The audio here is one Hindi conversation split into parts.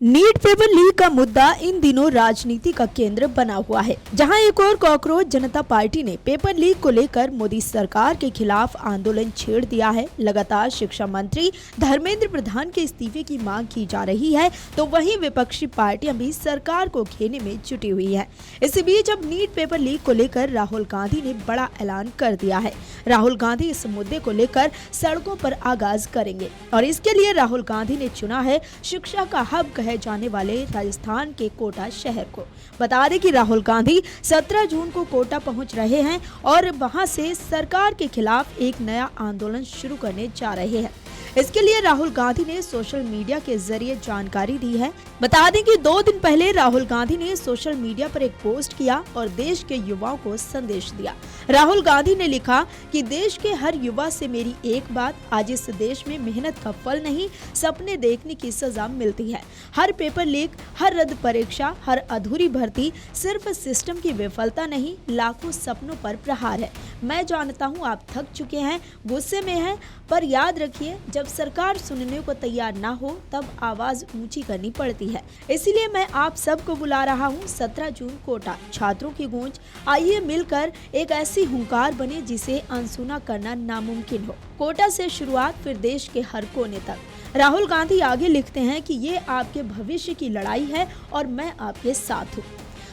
नीट पेपर लीक का मुद्दा इन दिनों राजनीति का केंद्र बना हुआ है, जहां एक और कॉकरोच जनता पार्टी ने पेपर लीक को लेकर मोदी सरकार के खिलाफ आंदोलन छेड़ दिया है। लगातार शिक्षा मंत्री धर्मेंद्र प्रधान के इस्तीफे की मांग की जा रही है, तो वहीं विपक्षी पार्टियां भी सरकार को घेरने में जुटी हुई है। इसी बीच अब नीट पेपर लीक को लेकर राहुल गांधी ने बड़ा ऐलान कर दिया है। राहुल गांधी इस मुद्दे को लेकर सड़कों पर आगाज करेंगे और इसके लिए राहुल गांधी ने चुना है शिक्षा का हब जाने वाले राजस्थान के कोटा शहर को। बता दें कि राहुल गांधी 17 जून को कोटा पहुंच रहे हैं और वहां से सरकार के खिलाफ एक नया आंदोलन शुरू करने जा रहे हैं। इसके लिए राहुल गांधी ने सोशल मीडिया के जरिए जानकारी दी है। बता दें कि 2 दिन पहले राहुल गांधी ने सोशल मीडिया पर एक पोस्ट किया और देश के युवाओं को संदेश दिया। राहुल गांधी ने लिखा कि देश के हर युवा से मेरी एक बात, आज इस देश में मेहनत का फल नहीं, सपने देखने की सजा मिलती है। हर पेपर लीक, हर रद्द परीक्षा, हर अधूरी भर्ती सिर्फ सिस्टम की विफलता नहीं, लाखों सपनों पर प्रहार है। मैं जानता हूँ आप थक चुके हैं, गुस्से में हैं, पर याद रखिए जब सरकार सुनने को तैयार ना हो तब आवाज ऊंची करनी पड़ती है। इसीलिए मैं आप सबको बुला रहा हूँ 17 जून कोटा, छात्रों की गूंज। आइए मिलकर एक ऐसी हुंकार बने जिसे अनसुना करना नामुमकिन हो। कोटा से शुरुआत, फिर देश के हर कोने तक। राहुल गांधी आगे लिखते हैं कि ये आपके भविष्य की लड़ाई है और मैं आपके साथ हूँ।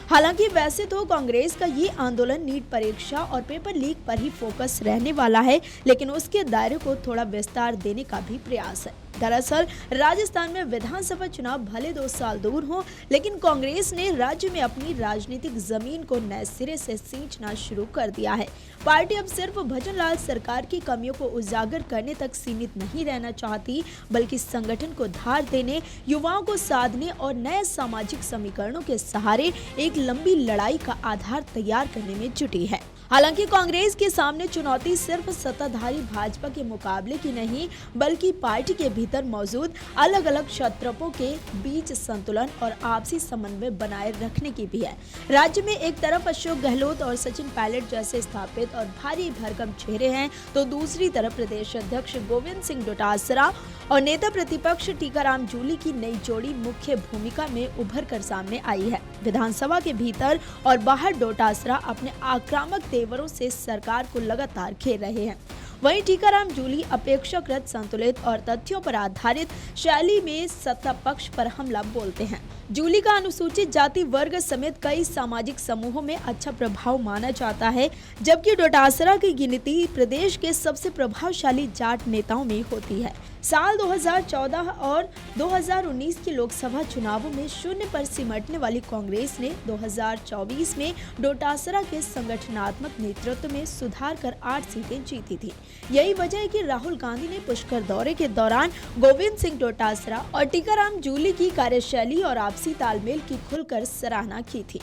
हालांकि वैसे तो कांग्रेस का ये आंदोलन नीट परीक्षा और पेपर लीक पर ही फोकस रहने वाला है, लेकिन उसके दायरे को थोड़ा विस्तार देने का भी प्रयास है। दरअसल राजस्थान में विधानसभा चुनाव भले 2 साल दूर हो, लेकिन कांग्रेस ने राज्य में अपनी राजनीतिक जमीन को नए सिरे से सींचना शुरू कर दिया है। पार्टी अब सिर्फ भजनलाल सरकार की कमियों को उजागर करने तक सीमित नहीं रहना चाहती, बल्कि संगठन को धार देने, युवाओं को साधने और नए सामाजिक समीकरणों के सहारे एक लंबी लड़ाई का आधार तैयार करने में जुटी है। हालांकि कांग्रेस के सामने चुनौती सिर्फ सत्ताधारी भाजपा के मुकाबले की नहीं, बल्कि पार्टी के भीतर मौजूद अलग अलग क्षत्रपों के बीच संतुलन और आपसी समन्वय बनाए रखने की भी है। राज्य में एक तरफ अशोक गहलोत और सचिन पायलट जैसे स्थापित और भारी भरकम चेहरे हैं, तो दूसरी तरफ प्रदेश अध्यक्ष गोविंद सिंह डोटासरा और नेता प्रतिपक्ष टीकाराम जूली की नई जोड़ी मुख्य भूमिका में उभर कर सामने आई है। विधानसभा के भीतर और बाहर डोटासरा अपने आक्रामक तेवरों से सरकार को लगातार घेर रहे हैं। वहीं टीकाराम जूली अपेक्षाकृत संतुलित और तथ्यों पर आधारित शैली में सत्ता पक्ष पर हमला बोलते हैं। जूली का अनुसूचित जाति वर्ग समेत कई सामाजिक समूहों में अच्छा प्रभाव माना जाता है, जबकि डोटासरा की गिनती प्रदेश के सबसे प्रभावशाली जाट नेताओं में होती है। साल 2014 और 2019 के लोकसभा चुनावों में शून्य पर सिमटने वाली कांग्रेस ने 2024 में डोटासरा के संगठनात्मक नेतृत्व में सुधार कर 8 सीटें जीती थी। यही वजह है कि राहुल गांधी ने पुष्कर दौरे के दौरान गोविंद सिंह डोटासरा और टीकाराम जूली की कार्यशैली और आपसी तालमेल की खुलकर सराहना की थी।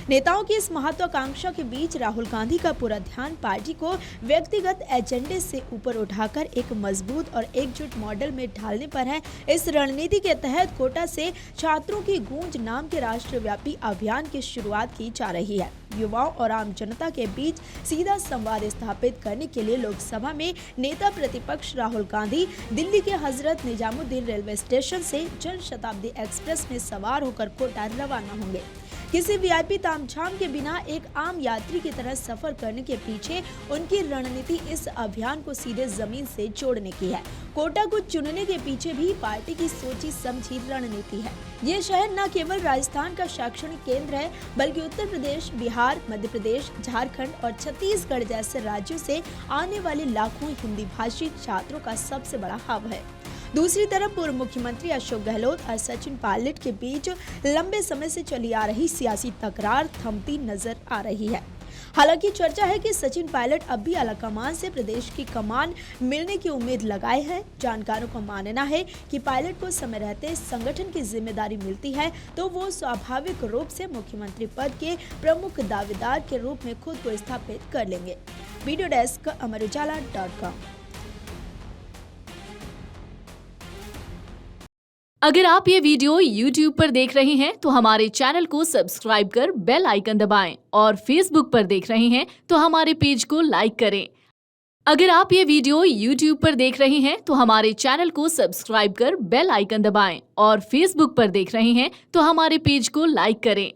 नेताओं की इस महत्वाकांक्षा के बीच राहुल गांधी का पूरा ध्यान पार्टी को व्यक्तिगत एजेंडे से ऊपर उठाकर एक मजबूत और एकजुट मॉडल में ढालने पर है। इस रणनीति के तहत कोटा से छात्रों की गूंज नाम के राष्ट्रव्यापी अभियान की शुरुआत की जा रही है। युवाओं और आम जनता के बीच सीधा संवाद स्थापित करने के लिए लोकसभा में नेता प्रतिपक्ष राहुल गांधी दिल्ली के हजरत निजामुद्दीन रेलवे स्टेशन से जन शताब्दी एक्सप्रेस में सवार होकर कोटा रवाना होंगे। किसी वीआईपी तामझाम के बिना एक आम यात्री की तरह सफर करने के पीछे उनकी रणनीति इस अभियान को सीधे जमीन से जोड़ने की है। कोटा को चुनने के पीछे भी पार्टी की सोची समझी रणनीति है। ये शहर न केवल राजस्थान का शैक्षणिक केंद्र है, बल्कि उत्तर प्रदेश, बिहार, मध्य प्रदेश, झारखंड और छत्तीसगढ़ जैसे राज्यों से आने वाले लाखों हिंदी भाषी छात्रों का सबसे बड़ा हब है। दूसरी तरफ पूर्व मुख्यमंत्री अशोक गहलोत और सचिन पायलट के बीच लंबे समय से चली आ रही सियासी तकरार थमती नजर आ रही है। हालांकि चर्चा है कि सचिन पायलट अब भी आलाकमान से प्रदेश की कमान मिलने की उम्मीद लगाए हैं। जानकारों का मानना है कि पायलट को समय रहते संगठन की जिम्मेदारी मिलती है तो वो स्वाभाविक रूप से मुख्यमंत्री पद के प्रमुख दावेदार के रूप में खुद को स्थापित कर लेंगे। Video desk amarujala.com। अगर आप ये वीडियो YouTube पर देख रहे हैं तो हमारे चैनल को सब्सक्राइब कर बेल आइकन दबाएं और Facebook पर देख रहे हैं तो हमारे पेज को लाइक करें। अगर आप ये वीडियो YouTube पर देख रहे हैं तो हमारे चैनल को सब्सक्राइब कर बेल आइकन दबाएं और Facebook पर देख रहे हैं तो हमारे पेज को लाइक करें।